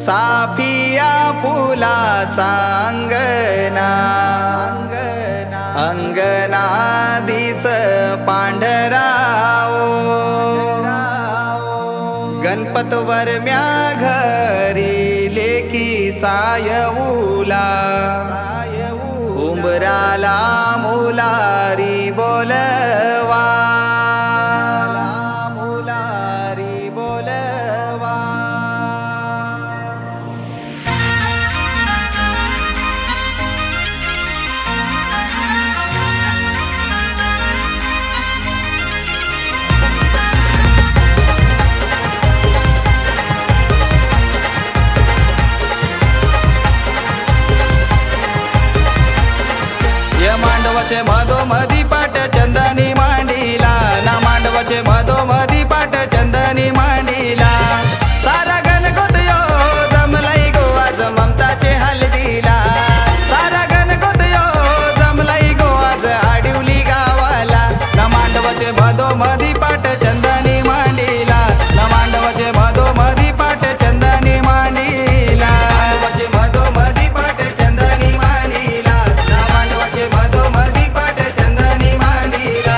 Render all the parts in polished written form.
साफिया फुलाचा अंगना अंगना दिस पांढराओ गणपतवर म्या घरी लेकी सायऊला उंबराला मुलारी बोलवा मुलारी बोलवा मांडवाचे मधोमधी पाट चंदनी मांडीला ना मांडवाचे मधोमधी पाट चंदनी मांडीला सारा गणगोत यो जमलाई गो आज ममताचे हल्दीला सारा गणगोत यो जमलाई गो आज आडिवली गावाला ना मांडवाचे मधोमधी पाट चंदनी मांडीला ना मांडवाचे मधोमधी पाट चंदनी मांडीला मांडवाचे मधोमधी पाट चंदनी मांडीला ना मांडवाचे मधोमधी पाट चंदनी मांडीला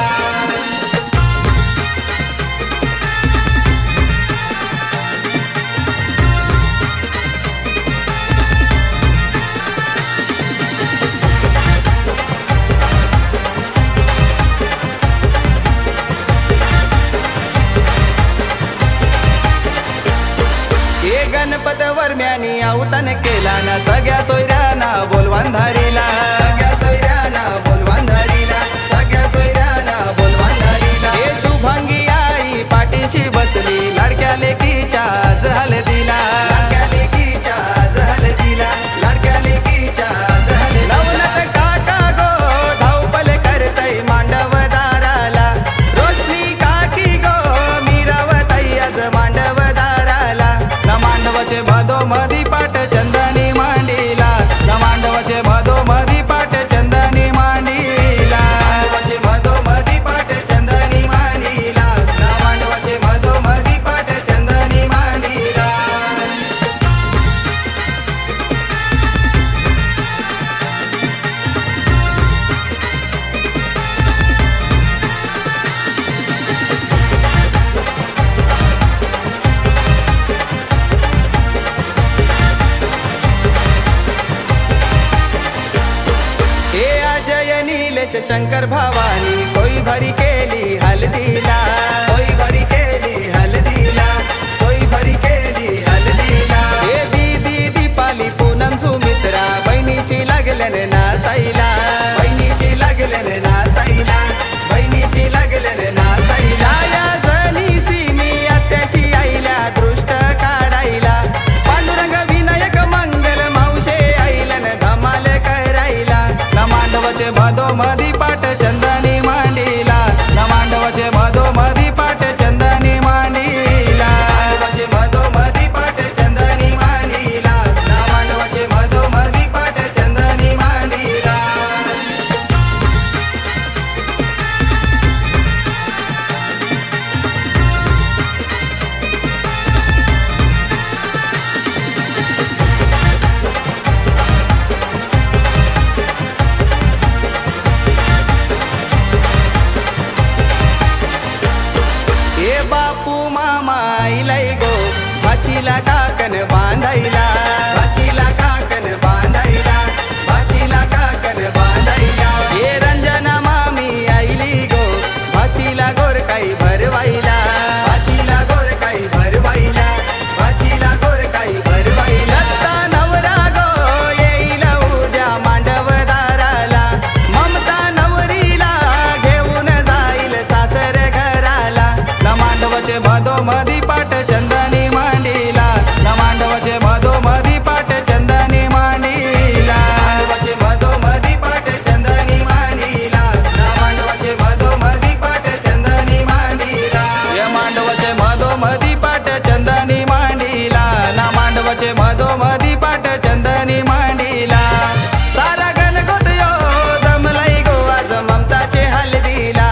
गणपत वर्म्यानी अवतान केला ना सगळ्या सोयऱ्यांना बोलवान धारीला सगळ्या सोयऱ्यांना बोलवान धारीला सगळ्या सोयऱ्यांना बोलवान धारीला हे शुभांगी आई पाठीशी बसली लाडक्या लेकीच्या हळदीला लाडक्या लेकीच्या हळदीला लाडक्या लेकीच्या हळदीला नवनाथ काका गो धावपल करतय मांडव दाराला रोशनी काकी गो मीरावताई आज मांडव दाराला ना मांडवाचे मधोमधी पाट चंदनी मांडीला ना मांडवाचे मधोमधी पाट चंदनी मांडीला मांडवाचे मधोमधी पाट चंदनी मांडीला ना मांडवाचे मधोमधी पाट चंदनी मांडीला हे अजय नीलेश शंकर भवानी सोई भरी केली हल्दीला सोई भरी केली हल्दीला सोई भरी केली हल्दीला हे दीदी दीपाली पूनम सुमित्रा बहिणीशी लागलन नाचायला बहिणीशी लागलन नाचायला बहिणीशी लागलन नाचायला या जनीसी मी आत्याशी आईला दृष्ट काढायला पांडुरंग विनायक मंगल मावशे आईलन धमाल करायला ना मांडवाचे मधोमधी पाट चंदनी मांडीला ना मांडवाचे मधोमधी पाट चंदनी मांडीला मांडवाचे मधोमधी पाट चंदनी मांडीला ना मांडवाचे मधोमधी पाट चंदनी मांडीला ए बापू मामा आईलाई गो भाचीला काकन बांधायला भाचीला काकन बांधायला भाचीला काकन बांधायला हे रंजना मामी आईली गो भाचीला गोरकाई भरवायला भाचीला गोरकाई भरवायला भाचीला गोरकाई भरवायला दत्ता नवरा गो येईल उद्या मांडव दाराला ममता नवरीला घेऊन जाईल सासर घराला ना मांडवाचे मधोमधी पाट चंदनी मांडीला ना मांडवाचे मधोमधी पाट चंदनी मांडीला मांडवाचे मधोमधी पाट चंदनी मांडीला ना मांडवाचे मधोमधी पाट चंदनी मांडीला या मांडवाचे मधोमधी पाट चंदनी मांडीला ना मांडवाचे मधोमधी पाट चंदनी मांडीला सारा गणगोत यो जमलाई गो आज ममताचे हल्दीला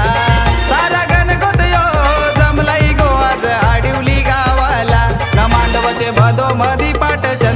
सारा गणगोत यो जमलाई गो आज आडिवली गावाला ना मांडवाचे मधोमधी पाट पाट